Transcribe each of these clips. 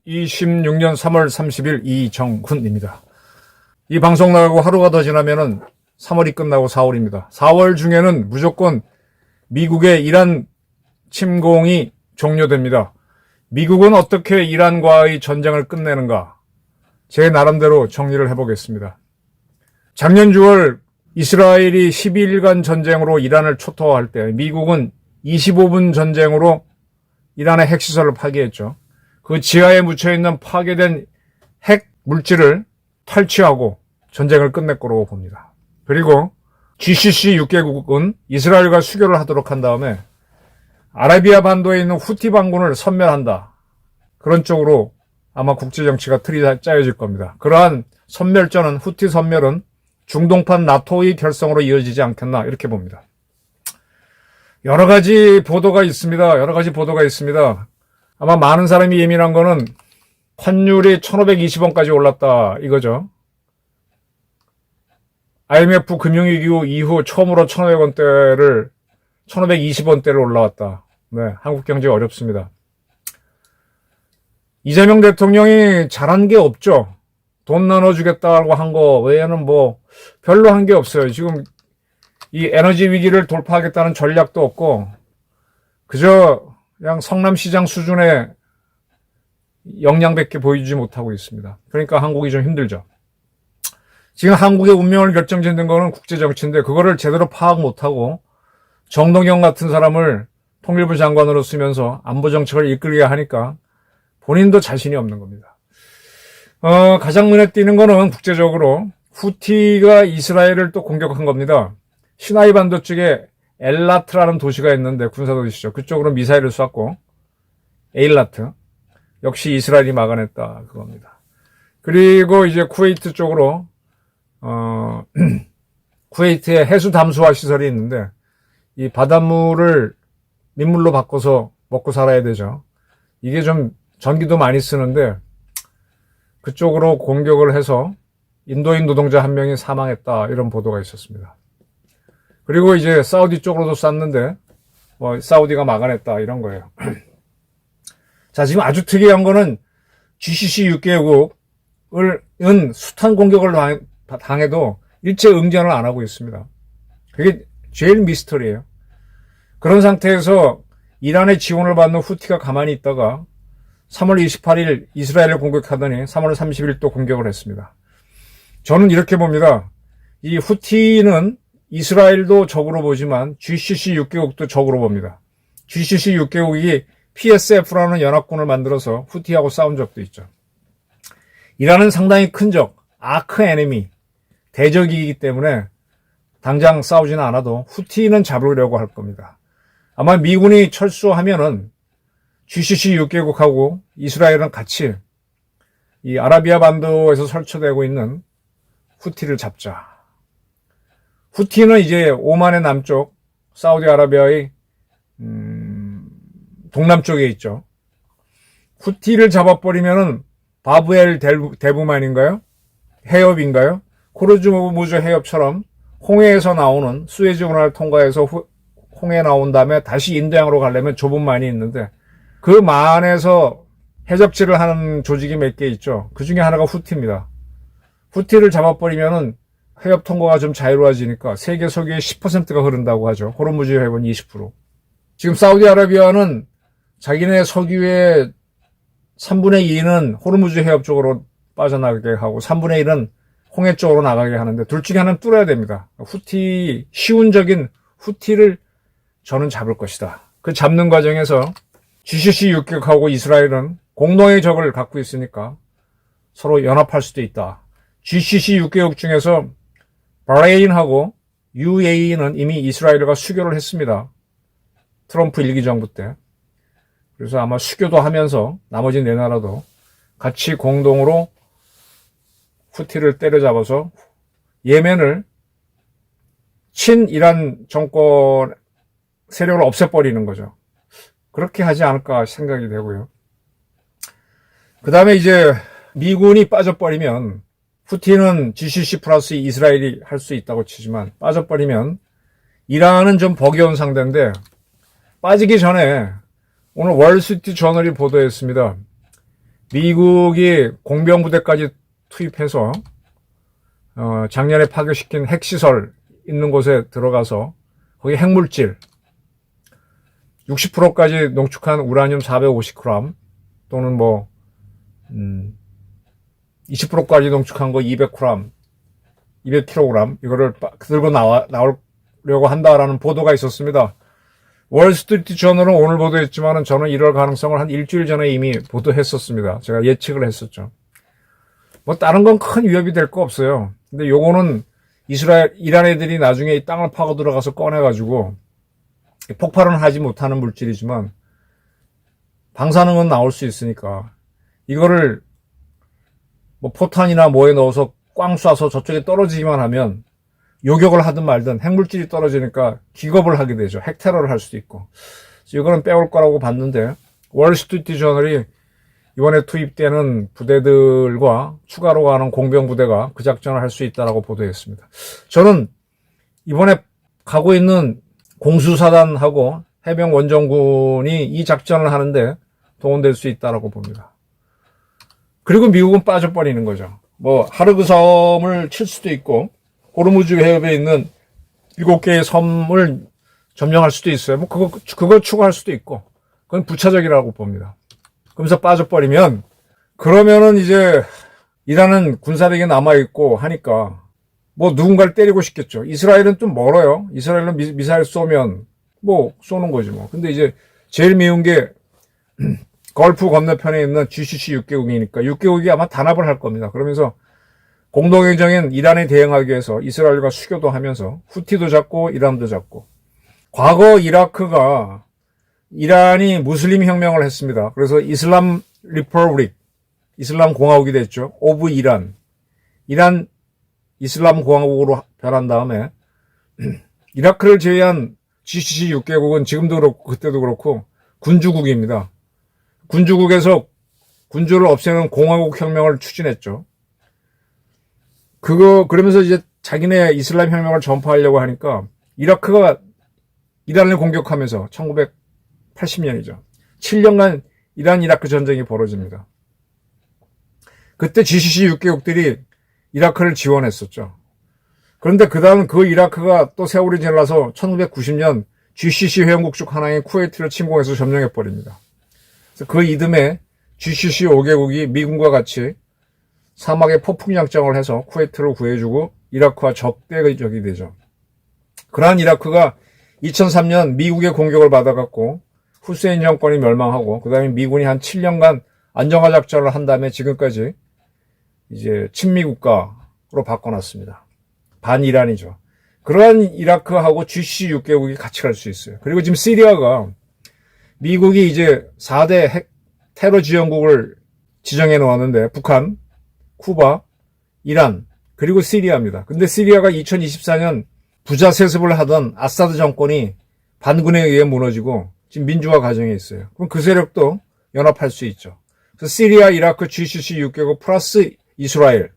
(2026년 3월 30일) 이정훈입니다. 이 방송 나가고 하루가 더 지나면은 3월이 끝나고 4월입니다. 4월 중에는 무조건 미국의 이란 침공이 종료됩니다. 미국은 어떻게 이란과의 전쟁을 끝내는가? 제 나름대로 정리를 해보겠습니다. 작년 6월 이스라엘이 12일간 전쟁으로 이란을 초토화할 때 미국은 25분 전쟁으로 이란의 핵시설을 파괴했죠. 그 지하에 묻혀있는 파괴된 핵 물질을 탈취하고 전쟁을 끝낼 거라고 봅니다. 그리고 GCC 6개국은 이스라엘과 수교를 하도록 한 다음에 아라비아 반도에 있는 후티 반군을 섬멸한다. 그런 쪽으로 아마 국제정치가 틀이 짜여질 겁니다. 그러한 섬멸전은, 후티 섬멸은 중동판 나토의 결성으로 이어지지 않겠나 이렇게 봅니다. 여러 가지 보도가 있습니다. 아마 많은 사람이 예민한 거는 환율이 1,520원까지 올랐다 이거죠. IMF 금융위기 이후 처음으로 1,500원대를 1,520원대를 올라왔다. 네, 한국 경제 어렵습니다. 이재명 대통령이 잘한 게 없죠. 돈 나눠주겠다고 한 거 외에는 뭐 별로 한 게 없어요. 지금 이 에너지 위기를 돌파하겠다는 전략도 없고 그저 그냥 성남시장 수준의 역량밖에 보여주지 못하고 있습니다. 그러니까 한국이 좀 힘들죠. 지금 한국의 운명을 결정짓는 거는 국제정치인데 그거를 제대로 파악 못하고 정동영 같은 사람을 통일부 장관으로 쓰면서 안보정책을 이끌게 하니까 본인도 자신이 없는 겁니다. 가장 눈에 띄는 거는 국제적으로 후티가 이스라엘을 또 공격한 겁니다. 시나이 반도 쪽에 엘라트라는 도시가 있는데 군사도시죠. 그쪽으로 미사일을 쐈고 에일라트 역시 이스라엘이 막아냈다 그겁니다. 그리고 이제 쿠웨이트 쪽으로 쿠웨이트에 해수 담수화 시설이 있는데 이 바닷물을 민물로 바꿔서 먹고 살아야 되죠. 이게 좀 전기도 많이 쓰는데 그쪽으로 공격을 해서 인도인 노동자 한 명이 사망했다 이런 보도가 있었습니다. 그리고 이제 사우디 쪽으로도 쐈는데 뭐 사우디가 막아냈다 이런 거예요. 자, 지금 아주 특이한 거는 GCC 6개국은 숱한 공격을 당해도 일체 응전을 안 하고 있습니다. 그게 제일 미스터리예요. 그런 상태에서 이란의 지원을 받는 후티가 가만히 있다가 3월 28일 이스라엘을 공격하더니 3월 30일 또 공격을 했습니다. 저는 이렇게 봅니다. 이 후티는 이스라엘도 적으로 보지만 GCC 6개국도 적으로 봅니다. GCC 6개국이 PSF라는 연합군을 만들어서 후티하고 싸운 적도 있죠. 이란은 상당히 큰 적, 아크 에네미, 대적이기 때문에 당장 싸우지는 않아도 후티는 잡으려고 할 겁니다. 아마 미군이 철수하면은 GCC 6개국하고 이스라엘은 같이 이 아라비아 반도에서 설치되고 있는 후티를 잡자. 후티는 이제 오만의 남쪽, 사우디아라비아의 동남쪽에 있죠. 후티를 잡아버리면은 바브엘 대부만인가요? 해협인가요? 코르즈무즈 해협처럼 홍해에서 나오는 수에즈 운하를 통과해서 홍해에 나온 다음에 다시 인도양으로 가려면 좁은 만이 있는데 그 만에서 해적질을 하는 조직이 몇 개 있죠. 그 중에 하나가 후티입니다. 후티를 잡아버리면은 해협 통과가 좀 자유로워지니까 세계 석유의 10%가 흐른다고 하죠. 호르무즈 해협은 20%. 지금 사우디아라비아는 자기네 석유의 3분의 2는 호르무즈 해협 쪽으로 빠져나가게 하고 3분의 1은 홍해 쪽으로 나가게 하는데 둘 중에 하나는 뚫어야 됩니다. 후티, 시운적인 후티를 저는 잡을 것이다. 그 잡는 과정에서 GCC 6개국하고 이스라엘은 공동의 적을 갖고 있으니까 서로 연합할 수도 있다. GCC 6개국 중에서 바레인하고 UAE는 이미 이스라엘과 수교를 했습니다. 트럼프 1기 정부 때. 그래서 아마 수교도 하면서 나머지 네 나라도 같이 공동으로 후티를 때려잡아서 예멘을 친이란 정권 세력을 없애버리는 거죠. 그렇게 하지 않을까 생각이 되고요. 그 다음에 이제 미군이 빠져버리면 후티는 GCC 플러스 이스라엘이 할 수 있다고 치지만 빠져버리면 이란은 좀 버거운 상대인데 빠지기 전에 오늘 월스트리트 저널이 보도했습니다. 미국이 공병부대까지 투입해서 작년에 파괴시킨 핵시설 있는 곳에 들어가서 거기 핵물질 60%까지 농축한 우라늄 450g 또는 20%까지 농축한 거 200g, 200kg 이거를 들고 나오려고 한다라는 보도가 있었습니다. 월스트리트 저널은 오늘 보도했지만 저는 이럴 가능성을 한 일주일 전에 이미 보도했었습니다. 제가 예측을 했었죠. 다른 건 큰 위협이 될 거 없어요. 근데 요거는 이란 애들이 나중에 이 땅을 파고 들어가서 꺼내가지고 폭발은 하지 못하는 물질이지만 방사능은 나올 수 있으니까 이거를 포탄이나 뭐에 넣어서 꽝 쏴서 저쪽에 떨어지기만 하면 요격을 하든 말든 핵물질이 떨어지니까 기겁을 하게 되죠. 핵테러를 할 수도 있고. 이거는 빼올 거라고 봤는데 월스트리트 저널이 이번에 투입되는 부대들과 추가로 가는 공병부대가 그 작전을 할 수 있다라고 보도했습니다. 저는 이번에 가고 있는 공수사단하고 해병 원정군이 이 작전을 하는데 동원될 수 있다라고 봅니다. 그리고 미국은 빠져버리는 거죠. 하르그 섬을 칠 수도 있고 호르무즈 해협에 있는 7개의 섬을 점령할 수도 있어요. 그거 추구할 수도 있고 그건 부차적이라고 봅니다. 그러면서 빠져버리면 그러면은 이제 이란은 군사력이 남아있고 하니까 누군가를 때리고 싶겠죠. 이스라엘은 좀 멀어요. 이스라엘은 미사일 쏘면 쏘는 거지 근데 이제 제일 미운 게 걸프 건너편에 있는 GCC 6개국이니까 6개국이 아마 단합을 할 겁니다. 그러면서 공동행정인 이란에 대응하기 위해서 이스라엘과 수교도 하면서 후티도 잡고 이란도 잡고 과거 이라크가 이란이 무슬림 혁명을 했습니다. 그래서 이슬람 리퍼블릭, 이슬람 공화국이 됐죠. 오브 이란 이슬람 공화국으로 변한 다음에 이라크를 제외한 GCC 6개국은 지금도 그렇고 그때도 그렇고 군주국입니다. 군주국에서 군주를 없애는 공화국 혁명을 추진했죠. 그러면서 이제 자기네 이슬람 혁명을 전파하려고 하니까 이라크가 이란을 공격하면서 1980년이죠. 7년간 이란-이라크 전쟁이 벌어집니다. 그때 GCC 6개국들이 이라크를 지원했었죠. 그런데 그 다음 그 이라크가 또 세월이 지나서 1990년 GCC 회원국 중 하나인 쿠웨이트를 침공해서 점령해버립니다. 그래서 그 이듬해 GCC 5개국이 미군과 같이 사막에 폭풍작전을 해서 쿠웨이트를 구해주고 이라크와 적대적이 되죠. 그러한 이라크가 2003년 미국의 공격을 받아갖고 후세인 정권이 멸망하고 그 다음에 미군이 한 7년간 안정화 작전을 한 다음에 지금까지 이제 친미국가로 바꿔놨습니다. 반이란이죠. 그러한 이라크하고 GCC 6개국이 같이 갈 수 있어요. 그리고 지금 시리아가 미국이 이제 4대 핵 테러 지원국을 지정해 놓았는데 북한, 쿠바, 이란, 그리고 시리아입니다. 근데 시리아가 2024년 부자 세습을 하던 아사드 정권이 반군에 의해 무너지고 지금 민주화 과정에 있어요. 그럼 그 세력도 연합할 수 있죠. 그래서 시리아, 이라크, GCC 6개국 플러스 이스라엘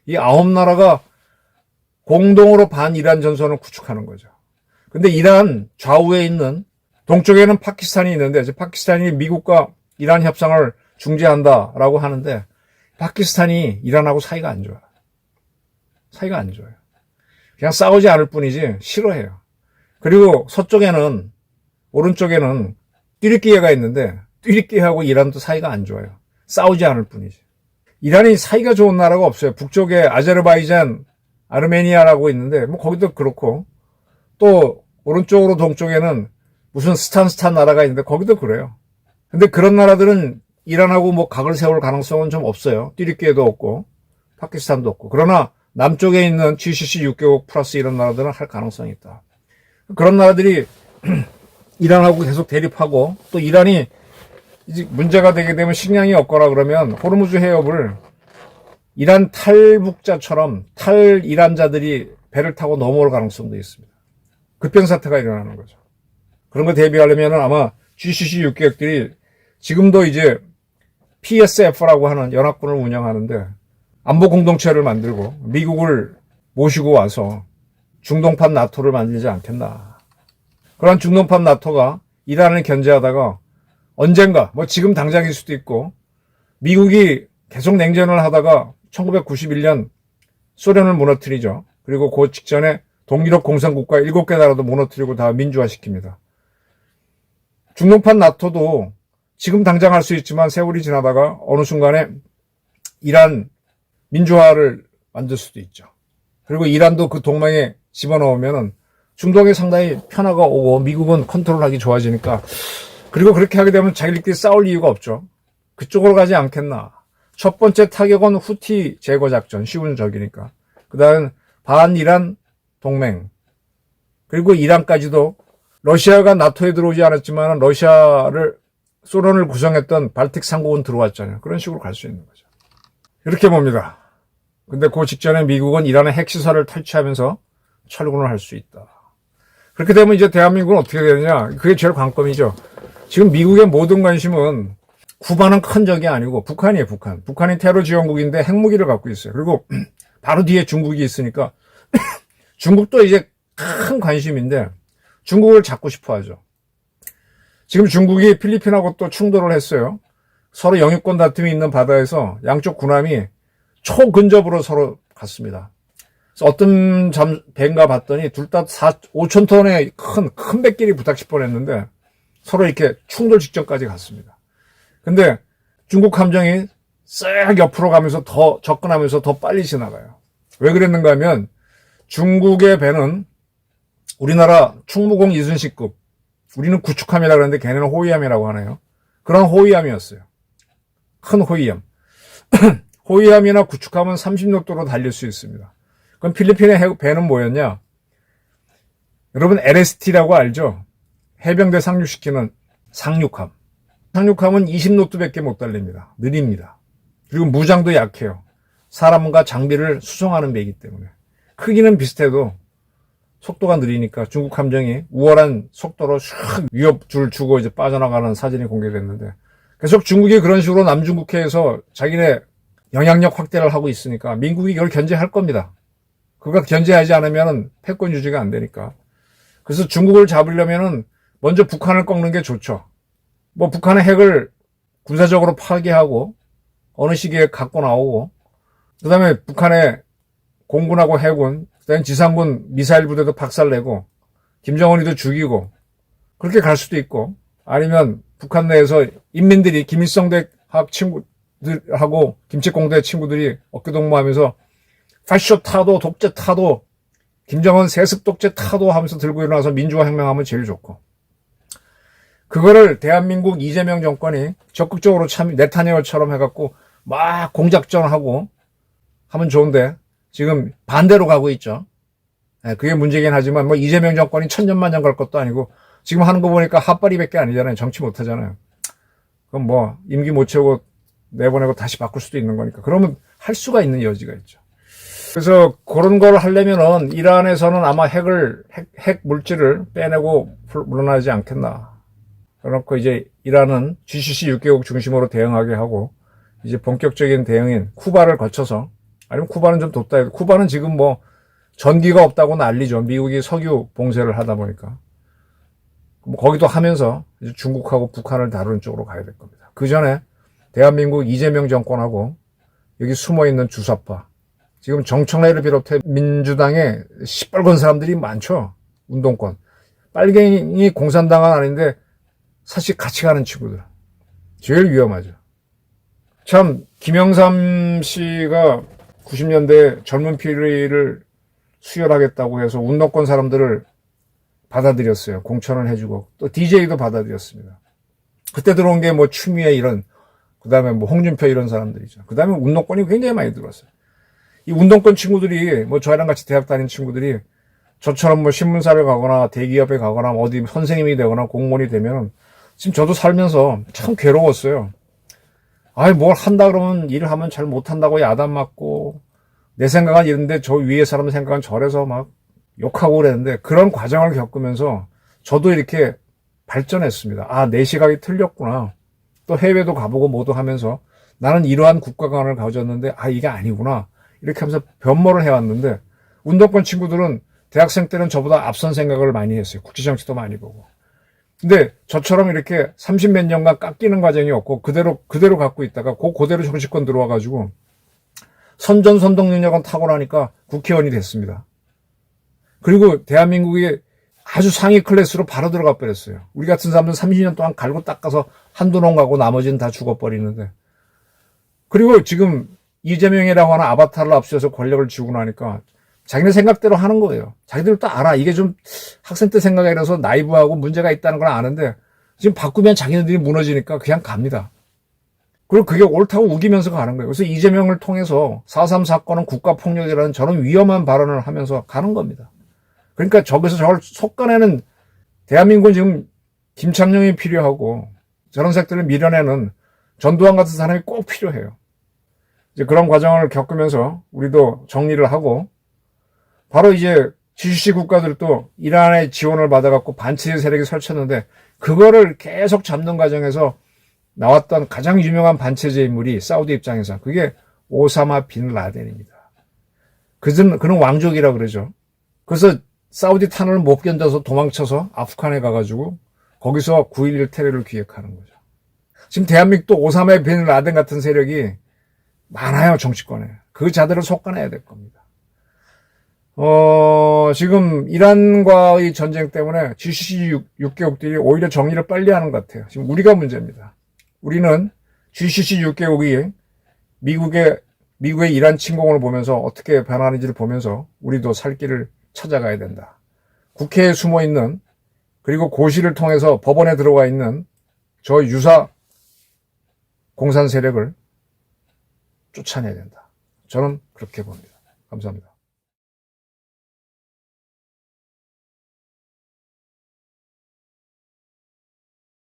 이 9나라가 공동으로 반이란 전선을 구축하는 거죠. 근데 이란 좌우에 있는 동쪽에는 파키스탄이 있는데 파키스탄이 미국과 이란 협상을 중재한다라고 하는데 파키스탄이 이란하고 사이가 안 좋아요. 사이가 안 좋아요. 그냥 싸우지 않을 뿐이지 싫어해요. 그리고 서쪽에는 오른쪽에는 튀르키예가 있는데 튀르키예하고 이란도 사이가 안 좋아요. 싸우지 않을 뿐이지. 이란이 사이가 좋은 나라가 없어요. 북쪽에 아제르바이잔, 아르메니아라고 있는데 거기도 그렇고 또 오른쪽으로 동쪽에는 무슨 스탄 나라가 있는데 거기도 그래요. 근데 그런 나라들은 이란하고 각을 세울 가능성은 좀 없어요. 튀르키예도 없고 파키스탄도 없고. 그러나 남쪽에 있는 GCC 6개국 플러스 이런 나라들은 할 가능성이 있다. 그런 나라들이 이란하고 계속 대립하고 또 이란이 이제 문제가 되게 되면 식량이 없거나 그러면 호르무즈 해협을 이란 탈북자처럼 탈이란자들이 배를 타고 넘어올 가능성도 있습니다. 급변사태가 일어나는 거죠. 그런 거 대비하려면 아마 GCC 6개국들이 지금도 이제 PSF라고 하는 연합군을 운영하는데 안보 공동체를 만들고 미국을 모시고 와서 중동판 나토를 만들지 않겠나. 그런 중동판 나토가 이란을 견제하다가 언젠가, 뭐 지금 당장일 수도 있고, 미국이 계속 냉전을 하다가 1991년 소련을 무너뜨리죠. 그리고 그 직전에 동유럽 공산국가 7개 나라도 무너뜨리고 다 민주화시킵니다. 중동판 나토도 지금 당장 할 수 있지만 세월이 지나다가 어느 순간에 이란 민주화를 만들 수도 있죠. 그리고 이란도 그 동맹에 집어넣으면은 중동에 상당히 편화가 오고 미국은 컨트롤하기 좋아지니까, 그리고 그렇게 하게 되면 자기들끼리 싸울 이유가 없죠. 그쪽으로 가지 않겠나. 첫 번째 타격은 후티 제거 작전, 쉬운 적이니까. 그 다음은 반이란 동맹. 그리고 이란까지도 러시아가 나토에 들어오지 않았지만 소련을 구성했던 발틱 3국은 들어왔잖아요. 그런 식으로 갈 수 있는 거죠. 이렇게 봅니다. 근데 그 직전에 미국은 이란의 핵시설을 탈취하면서 철군을 할 수 있다. 그렇게 되면 이제 대한민국은 어떻게 되느냐. 그게 제일 관건이죠. 지금 미국의 모든 관심은 쿠바는 큰 적이 아니고 북한이에요, 북한. 북한이 테러 지원국인데 핵무기를 갖고 있어요. 그리고 바로 뒤에 중국이 있으니까 중국도 이제 큰 관심인데 중국을 잡고 싶어 하죠. 지금 중국이 필리핀하고 또 충돌을 했어요. 서로 영유권 다툼이 있는 바다에서 양쪽 군함이 초근접으로 서로 갔습니다. 그래서 어떤 배인가 봤더니 둘 다 5,000톤의 큰 배끼리 부닥칠 뻔했는데 서로 이렇게 충돌 직전까지 갔습니다. 근데 중국 함정이 쓱 옆으로 가면서 더 접근하면서 더 빨리 지나가요. 왜 그랬는가 하면 중국의 배는 우리나라 충무공 이순신급, 우리는 구축함이라고 하는데 걔네는 호위함이라고 하네요. 그런 호위함이었어요. 큰 호위함. 호위함이나 구축함은 30돛도로 달릴 수 있습니다. 그럼 필리핀의 배는 뭐였냐? 여러분 LST라고 알죠? 해병대 상륙시키는 상륙함. 상륙함은 20돛도밖에 못 달립니다. 느립니다. 그리고 무장도 약해요. 사람과 장비를 수송하는 배이기 때문에. 크기는 비슷해도 속도가 느리니까 중국 함정이 우월한 속도로 슉 위협줄 주고 이제 빠져나가는 사진이 공개됐는데, 계속 중국이 그런 식으로 남중국해에서 자기네 영향력 확대를 하고 있으니까 민국이 이걸 견제할 겁니다. 그가 견제하지 않으면 패권 유지가 안 되니까. 그래서 중국을 잡으려면은 먼저 북한을 꺾는 게 좋죠. 뭐 북한의 핵을 군사적으로 파괴하고 어느 시기에 갖고 나오고, 그 다음에 북한의 공군하고 해군, 그 다음에 지상군 미사일 부대도 박살내고 김정은이도 죽이고, 그렇게 갈 수도 있고, 아니면 북한 내에서 인민들이 김일성대 학 친구들하고 김책공대 친구들이 어깨동무하면서 파쇼 타도 독재 타도 김정은 세습 독재 타도 하면서 들고 일어나서 민주화 혁명하면 제일 좋고, 그거를 대한민국 이재명 정권이 적극적으로 네타냐후처럼 해갖고 막 공작전하고 하면 좋은데 지금 반대로 가고 있죠. 그게 문제긴 하지만 뭐 이재명 정권이 천년만년 갈 것도 아니고 지금 하는 거 보니까 핫바리밖에 아니잖아요. 정치 못하잖아요. 그럼 뭐 임기 못 채우고 내보내고 다시 바꿀 수도 있는 거니까. 그러면 할 수가 있는 여지가 있죠. 그래서 그런 걸 하려면은 이란에서는 아마 핵 물질을 빼내고 물러나지 않겠나. 그렇고 이제 이란은 GCC 6개국 중심으로 대응하게 하고 이제 본격적인 대응인 쿠바를 거쳐서, 아니면 쿠바는 좀 뒀다 해도, 쿠바는 지금 뭐 전기가 없다고 난리죠. 미국이 석유 봉쇄를 하다 보니까. 뭐 거기도 하면서 이제 중국하고 북한을 다루는 쪽으로 가야 될 겁니다. 그 전에 대한민국 이재명 정권하고 여기 숨어있는 주사파, 지금 정청래를 비롯해 민주당에 시뻘건 사람들이 많죠. 운동권. 빨갱이 공산당은 아닌데 사실 같이 가는 친구들. 제일 위험하죠. 참 김영삼 씨가 90년대 젊은 피리를 수혈하겠다고 해서 운동권 사람들을 받아들였어요. 공천을 해주고 또 DJ도 받아들였습니다. 그때 들어온 게 뭐 추미애 이런, 그 다음에 뭐 홍준표 이런 사람들이죠. 그 다음에 운동권이 굉장히 많이 들어왔어요. 이 운동권 친구들이 뭐 저희랑 같이 대학 다니는 친구들이 저처럼 뭐 신문사를 가거나 대기업에 가거나 어디 선생님이 되거나 공무원이 되면 지금 저도 살면서 참 괴로웠어요. 아이, 뭘 한다 그러면 일을 하면 잘 못한다고 야단 맞고, 내 생각은 이런데 저 위에 사람 생각은 저래서 막 욕하고 그랬는데, 그런 과정을 겪으면서 저도 이렇게 발전했습니다. 아, 내 시각이 틀렸구나. 또 해외도 가보고 뭐도 하면서 나는 이러한 국가관을 가졌는데 이게 아니구나 이렇게 하면서 변모를 해왔는데 운동권 친구들은 대학생 때는 저보다 앞선 생각을 많이 했어요. 국제정치도 많이 보고. 근데 저처럼 이렇게 30몇 년간 깎이는 과정이 없고 그대로 갖고 있다가 그대로 정치권 들어와가지고 선전선동 능력은 탁월하니까 국회의원이 됐습니다. 그리고 대한민국이 아주 상위 클래스로 바로 들어가 버렸어요. 우리 같은 사람들은 30년 동안 갈고 닦아서 한두 놈 가고 나머지는 다 죽어버리는데. 그리고 지금 이재명이라고 하는 아바타를 앞세워서 권력을 쥐고 나니까 자기네 생각대로 하는 거예요. 자기들도 알아. 이게 좀 학생 때 생각이라서 나이브하고 문제가 있다는 걸 아는데 지금 바꾸면 자기네들이 무너지니까 그냥 갑니다. 그리고 그게 옳다고 우기면서 가는 거예요. 그래서 이재명을 통해서 4.3 사건은 국가폭력이라는 저런 위험한 발언을 하면서 가는 겁니다. 그러니까 저기서 저걸 속아내는 대한민국은 지금 김창룡이 필요하고 저런 색들을 밀어내는 전두환 같은 사람이 꼭 필요해요. 이제 그런 과정을 겪으면서 우리도 정리를 하고 바로 이제 GCC 국가들도 이란의 지원을 받아갖고 반체제 세력이 설쳤는데 그거를 계속 잡는 과정에서 나왔던 가장 유명한 반체제 인물이 사우디 입장에서 그게 오사마 빈 라덴입니다. 그는 왕족이라고 그러죠. 그래서 사우디 탄원을 못 견뎌서 도망쳐서 아프간에 가가지고 거기서 9.11 테러를 기획하는 거죠. 지금 대한민국도 오사마 빈 라덴 같은 세력이 많아요, 정치권에. 그 자들을 속아내야 될 겁니다. 지금 이란과의 전쟁 때문에 GCC 6개국들이 오히려 정리를 빨리 하는 것 같아요. 지금 우리가 문제입니다. 우리는 GCC 6개국이 미국의 이란 침공을 보면서 어떻게 변하는지를 보면서 우리도 살 길을 찾아가야 된다. 국회에 숨어 있는 그리고 고시를 통해서 법원에 들어가 있는 저 유사 공산 세력을 쫓아내야 된다. 저는 그렇게 봅니다. 감사합니다.